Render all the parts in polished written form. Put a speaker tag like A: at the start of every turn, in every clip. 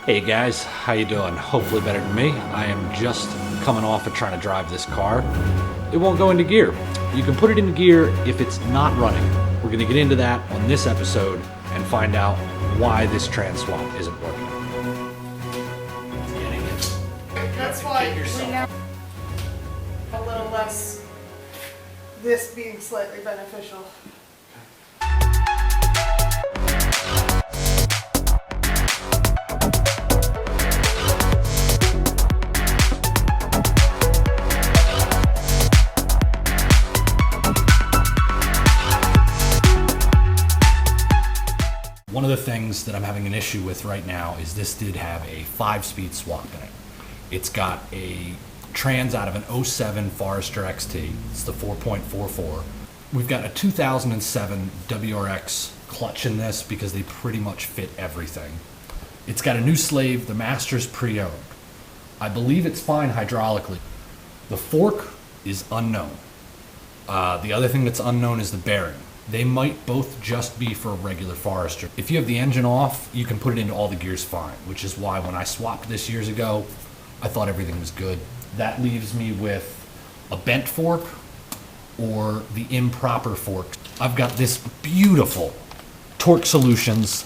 A: Hey guys, how you doing? Hopefully better than me. I am just coming off of trying to drive this car. It won't go into gear. You can put it into gear if it's not running. We're gonna get into that on this episode and find out why this trans swap isn't working.
B: That's why we now a little less this being slightly beneficial.
A: One of the things that I'm having an issue with right now is this did have a 5-speed swap in it. It's got a trans out of an 07 Forester XT. It's the 4.44. We've got a 2007 WRX clutch in this because they pretty much fit everything. It's got a new slave, the Master's pre-owned. I believe it's fine hydraulically. The fork is unknown. The other thing that's unknown is the bearing. They might both just be for a regular Forester. If you have the engine off, you can put it into all the gears fine, which is why when I swapped this years ago, I thought everything was good. That leaves me with a bent fork or the improper fork. I've got this beautiful Torque Solutions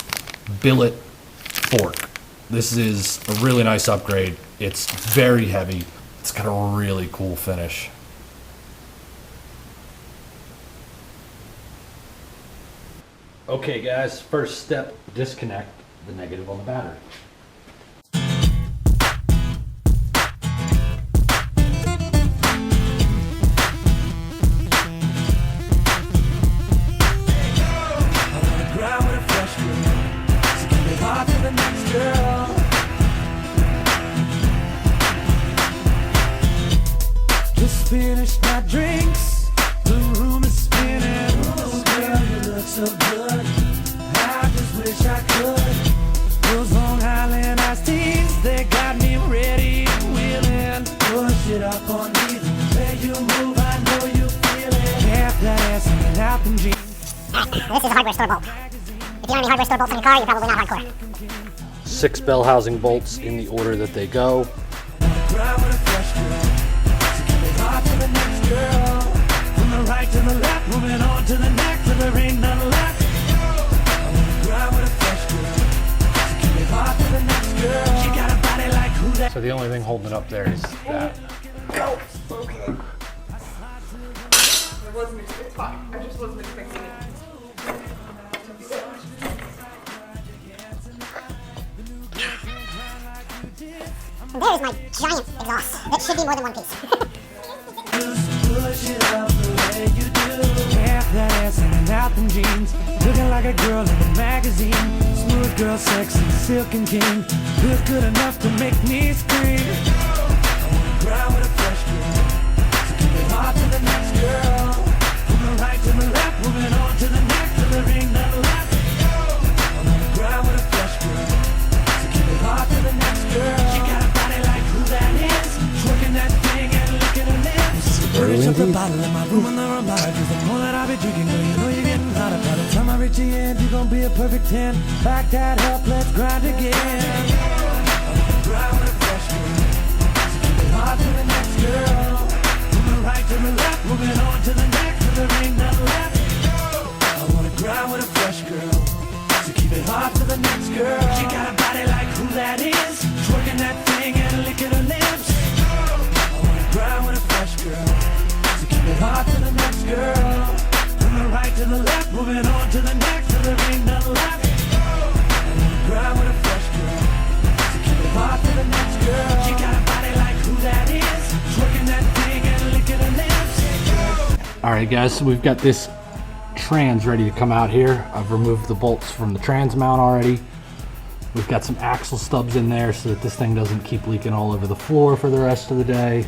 A: Billet fork. This is a really nice upgrade. It's very heavy. It's got a really cool finish. Okay guys, first step, disconnect the negative on the battery.
C: Just finished my drinks, the room is spinning. Oh girl, you look so good, I just wish I could. Those Long Island iced teas, they got me ready and willing. Push it up on me, the way you move, I know you feel it. Half that ass and out in jeans.
D: Alright, this is a hardware store bolt. If you don't have any hardware store bolts on your car, you're probably not hardcore.
A: 6 bell housing bolts in the order that they go.
C: From the right to the left, moving on to the next, till there ain't none left. I wanna grind with a fresh girl, keep it hot to the next girl. She got a body like who that.
A: So the only thing holding it up there is that.
B: Go! Okay. It's fine. I just wasn't expecting it.
D: There's my giant exhaust. That should be more than one piece.
C: Push it up the way you do. Half that ass hanging out in jeans, looking like a girl in a magazine. Smooth girl, sexy, silken king. Look good enough to make me scream. I wanna grind with a fresh girl, so keep it hot to the next girl. From the right to the left, moving on to the next, till there ain't none left. I wanna grind with a fresh girl, so keep it hot to the next girl. She got a body like who that is, twerking that thing and licking her lips. Finish up the bottle in my room on the reminder. Cause the more that I be drinking, girl, you know you're getting hotter. By the time I reach the end, you're gonna be a perfect 10. Back that up, let's grind again. I wanna grind with a fresh girl, so keep it hot to the next girl. From the right to the left, moving on to the next, till there ain't none left. I wanna grind with a fresh girl, so keep it hot to the next girl. She got a body like who that is, twerking that thing and licking her lips. I wanna grind with a fresh girl, so keep it hot to the next girl. From the right to the left, moving on to the next, till there ain't none left. I wanna grind with a fresh girl, so keep it hot to the next girl. She got a body like who that is, twerking that thing and licking her lips.
A: Alright guys, so we've got this trans ready to come out here. I've removed the bolts from the trans mount already. We've got some axle stubs in there so that this thing doesn't keep leaking all over the floor for the rest of the day.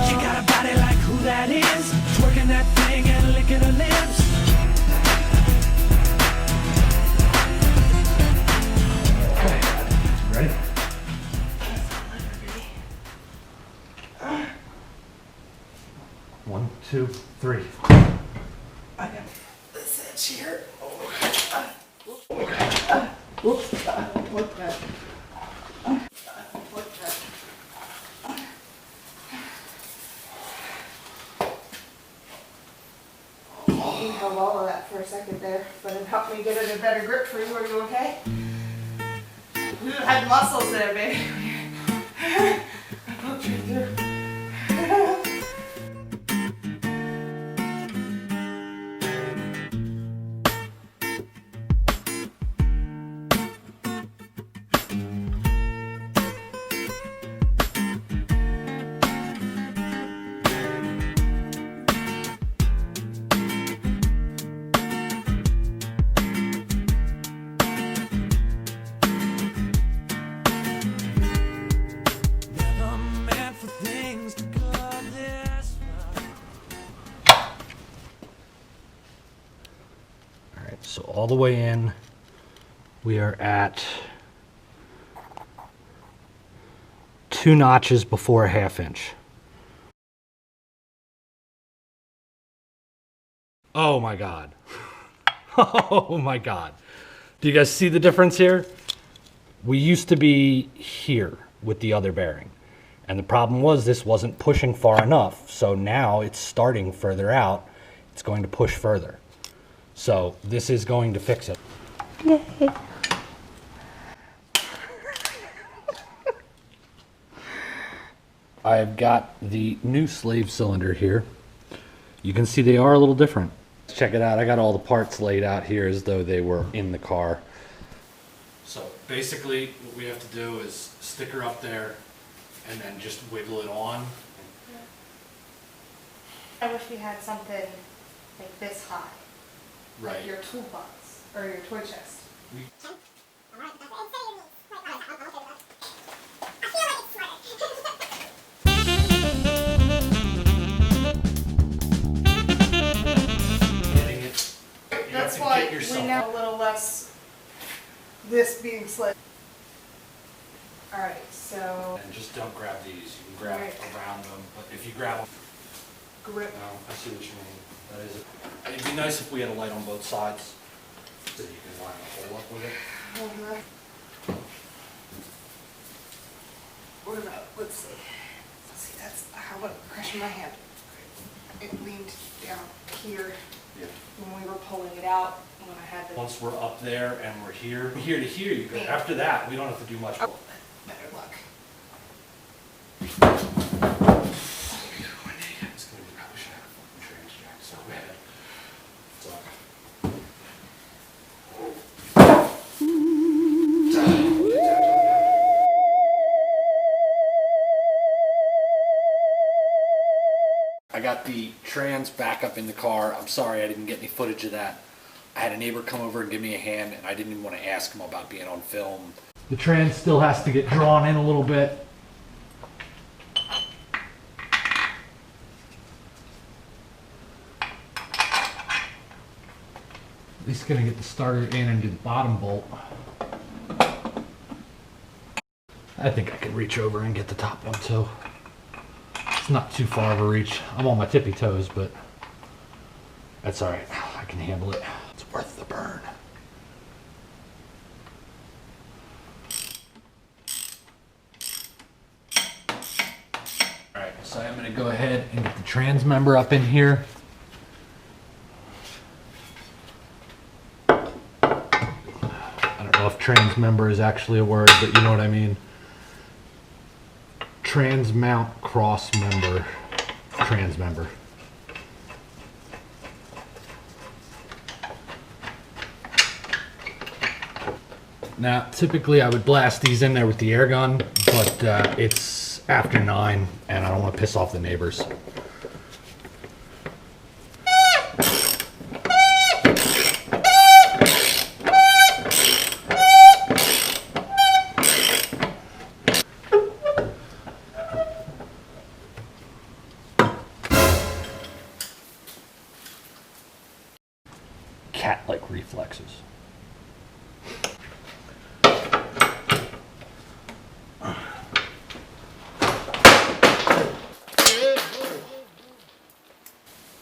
C: She got a body like who that is, twerking that thing and licking her lips.
B: Whoops. What the? What the? You held all of that for a second there, but it helped me get it a better grip for you. Are you okay? You had muscles there, baby. I poked you through.
C: Never meant for things to go this way.
A: All right, so all the way in, we are at 2 notches before a 1/2 inch. Oh my God. Oh my God. Do you guys see the difference here? We used to be here with the other bearing. And the problem was this wasn't pushing far enough. So now it's starting further out. It's going to push further. So this is going to fix it. I've got the new slave cylinder here. You can see they are a little different. Check it out. I got all the parts laid out here as though they were in the car. So basically what we have to do is stick her up there and then just wiggle it on.
B: I wish we had something like this high.
A: Right.
B: Like your toolbox or your toy chest.
A: Getting it. You have
B: That's
A: to
B: why
A: get
B: we
A: yourself
B: know a little less this being slid. Alright, so
A: and just don't grab these. You can grab
B: Right.
A: around them, but if you grab them,
B: grip.
A: no, I see what you mean. That is. It'd be nice if we had a light on both sides, so you can line a hole up with it.
B: What about, let's see. That's how about crushing my hand. It leaned down here
A: Yeah.
B: when we were pulling it out, when I had the...
A: Once we're up there and we're here, from here to here, you go. After that, we don't have to do much more.
B: Oh, better luck.
A: It's gonna be probably should have a fucking trans jack so bad. So. I got the trans back up in the car. I'm sorry I didn't get any footage of that. I had a neighbor come over and give me a hand, and I didn't even want to ask him about being on film. The trans still has to get drawn in a little bit. At least gonna get the starter in and do the bottom bolt. I think I can reach over and get the top one too. It's not too far of a reach. I'm on my tippy toes, but that's all right. I can handle it. It's worth the burn. All right, so I'm gonna go ahead and get the trans member up in here. I don't know if trans member is actually a word, but you know what I mean. Trans mount cross member, trans member. Now, typically I would blast these in there with the air gun, but it's after 9 and I don't want to piss off the neighbors. Cat-like reflexes.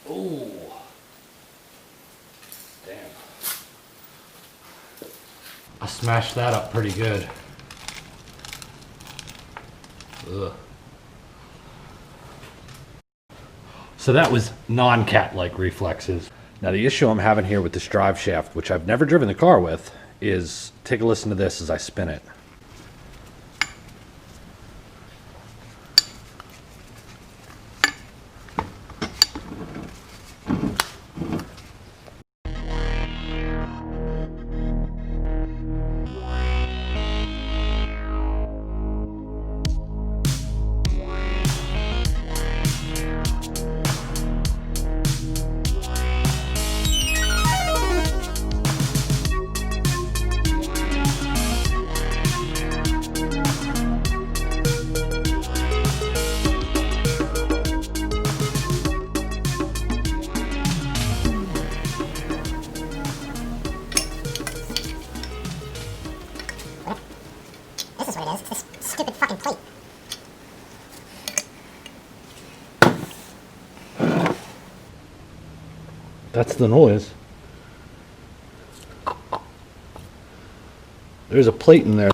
A: Oh, damn. I smashed that up pretty good. Ugh. So that was non-cat-like reflexes. Now the issue I'm having here with this drive shaft, which I've never driven the car with, is take a listen to this as I spin it.
D: This is what it is. It's this stupid fucking plate.
A: That's the noise. There's a plate in there.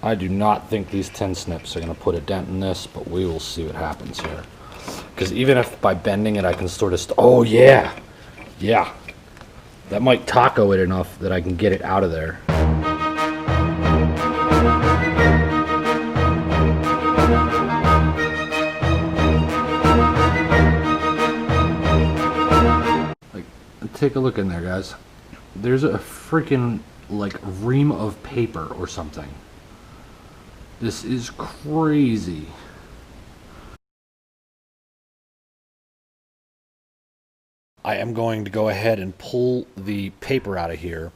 A: I do not think these tin snips are going to put a dent in this, but we will see what happens here. Because even if by bending it I can sort of... oh yeah! Yeah. That might taco it enough that I can get it out of there. Like, take a look in there, guys. There's a freaking, like, ream of paper or something. This is crazy. I am going to go ahead and pull the paper out of here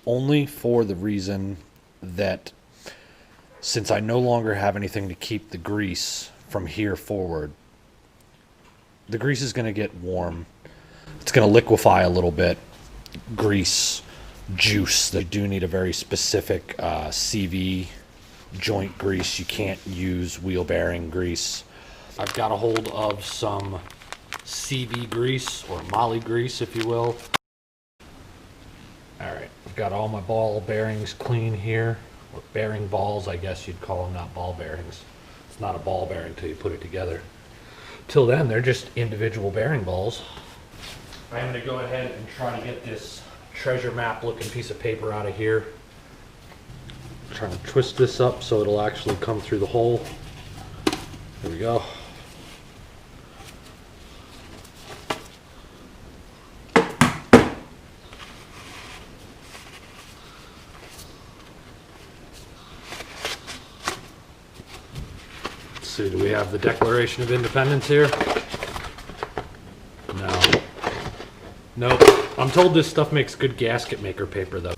A: only for the reason that since I no longer have anything to keep the grease from here forward, the grease is going to get warm. It's going to liquefy a little bit. Grease, juice. They do need a very specific CV joint grease. You can't use wheel bearing grease. I've got a hold of some CV grease, or molly grease if you will. Alright, I've got all my ball bearings clean here, or bearing balls I guess you'd call them, not ball bearings. It's not a ball bearing till you put it together. Till then they're just individual bearing balls. I'm going to go ahead and try to get this treasure map looking piece of paper out of here. I'm trying to twist this up so it'll actually come through the hole. There we go. See, do we have the Declaration of Independence here? No. Nope. I'm told this stuff makes good gasket maker paper though.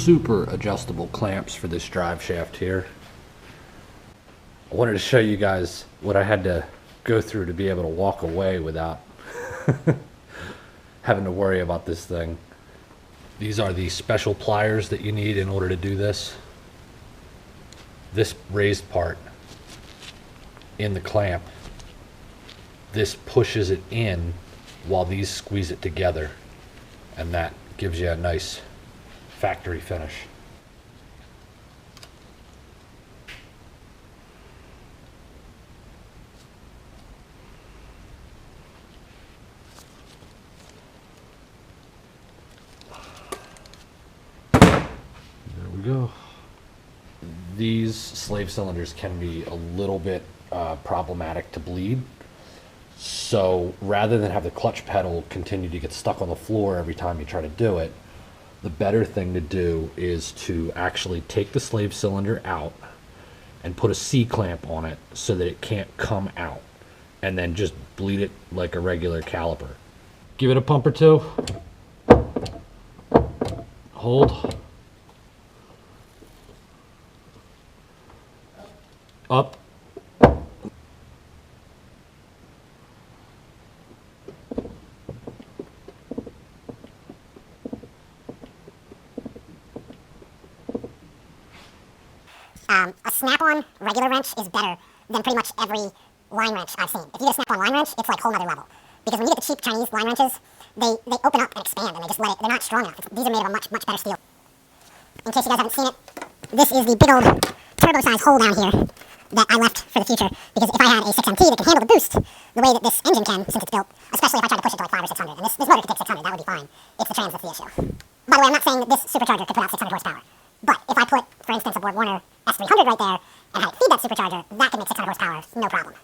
A: Super adjustable clamps for this drive shaft here. I wanted to show you guys what I had to go through to be able to walk away without having to worry about this thing. These are the special pliers that you need in order to do this. This raised part in the clamp, this pushes it in while these squeeze it together, and that gives you a nice factory finish. There we go. These slave cylinders can be a little bit problematic to bleed. So rather than have the clutch pedal continue to get stuck on the floor every time you try to do it, the better thing to do is to actually take the slave cylinder out and put a C-clamp on it so that it can't come out, and then just bleed it like a regular caliper. Give it a pump or two. Hold. Up.
D: A snap-on regular wrench is better than pretty much every line wrench I've seen. If you get a snap-on line wrench, it's like a whole nother level. Because when you get the cheap Chinese line wrenches, they open up and expand, and they just let it, they're not strong enough. These are made of a much better steel. In case you guys haven't seen it, this is the big old turbo-sized hole down here that I left for the future. Because if I had a 6MT that can handle the boost the way that this engine can, since it's built, especially if I tried to push it to like 500 or 600, and this motor could take 600, that would be fine. It's the trans that's the issue. By the way, I'm not saying that this supercharger could put out 600 horsepower. But if I put, for instance, a Borg Warner S300 right there and had it feed that supercharger, that could make 600 horsepower, no problem.